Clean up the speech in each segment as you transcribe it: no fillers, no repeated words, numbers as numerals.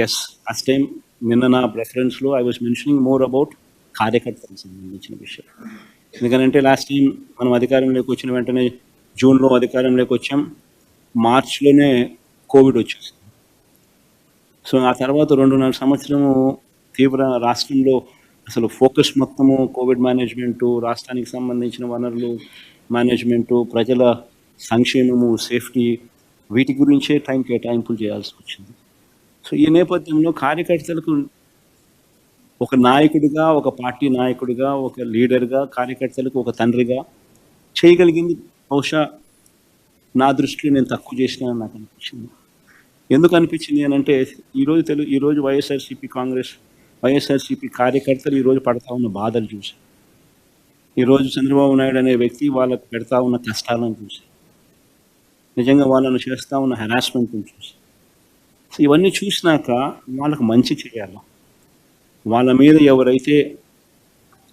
Yes, last time నిన్న నా ప్రెఫరెన్స్లో I was mentioning more about కార్యకర్తలకు సంబంధించిన విషయం. ఎందుకంటే లాస్ట్ టైం మనం అధికారంలోకి వచ్చిన వెంటనే జూన్లో అధికారంలోకి వచ్చాం, మార్చ్లోనే కోవిడ్ వచ్చేసింది. సో ఆ తర్వాత 2.5 సంవత్సరము తీవ్ర రాష్ట్రంలో అసలు ఫోకస్ మొత్తము కోవిడ్ మేనేజ్మెంటు, రాష్ట్రానికి సంబంధించిన వనరులు మేనేజ్మెంటు, ప్రజల సంక్షేమము, సేఫ్టీ, వీటి గురించే టైం కేటాయింపులు చేయాల్సి వచ్చింది. సో ఈ నేపథ్యంలో కార్యకర్తలకు ఒక నాయకుడిగా, ఒక పార్టీ నాయకుడిగా, ఒక లీడర్గా, కార్యకర్తలకు ఒక తండ్రిగా చేయగలిగింది బహుశా నా దృష్టిలో నేను తక్కువ చేసినా నాకు అనిపించింది. ఎందుకు అనిపించింది అని అంటే ఈరోజు వైఎస్ఆర్సీపీ కార్యకర్తలు ఈరోజు పడతా ఉన్న బాధలు చూసి, ఈరోజు చంద్రబాబు నాయుడు అనే వ్యక్తి వాళ్ళకు పెడతా ఉన్న కష్టాలను చూసి, నిజంగా వాళ్ళను చేస్తూ ఉన్న హెరాస్మెంట్ని చూసి, సో ఇవన్నీ చూసినాక వాళ్ళకు మంచి చేయాలి. వాళ్ళ మీద ఎవరైతే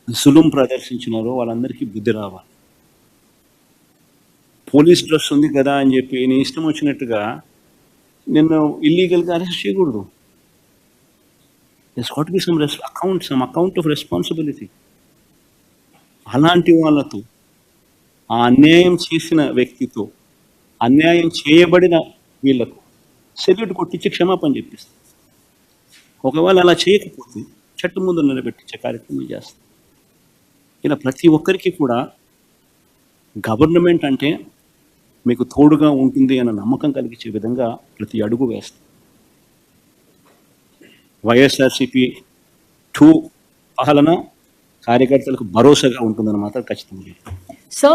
జులుం ప్రదర్శించినారో వాళ్ళందరికీ బుద్ధి రావాలి. పోలీస్ డ్రెస్ ఉంది కదా అని చెప్పి నీ ఇష్టం వచ్చినట్టుగా నిన్ను ఇల్లీగల్గా అరెస్ట్ చేయకూడదు. There's got to be some account of responsibility. అలాంటి వాళ్ళతో, ఆ అన్యాయం చేసిన వ్యక్తితో, అన్యాయం చేయబడిన వీళ్లకు సెల్యూట్ కొట్టించి క్షమాపణ చెప్పిస్తాం. ఒకవేళ అలా చేయకపోతే చట్టం ముందు నిలబెట్టించే కార్యక్రమం చేస్తాం. ఇలా ప్రతి ఒక్కరికి కూడా గవర్నమెంట్ అంటే మీకు తోడుగా ఉంటుంది అన్న నమ్మకం కలిగించే విధంగా ప్రతి అడుగు వేస్తాం. వైఎస్ఆర్సీపీ 2 పాలన కార్యకర్తలకు భరోసాగా ఉంటుందని మాత్రం ఖచ్చితంగా. సో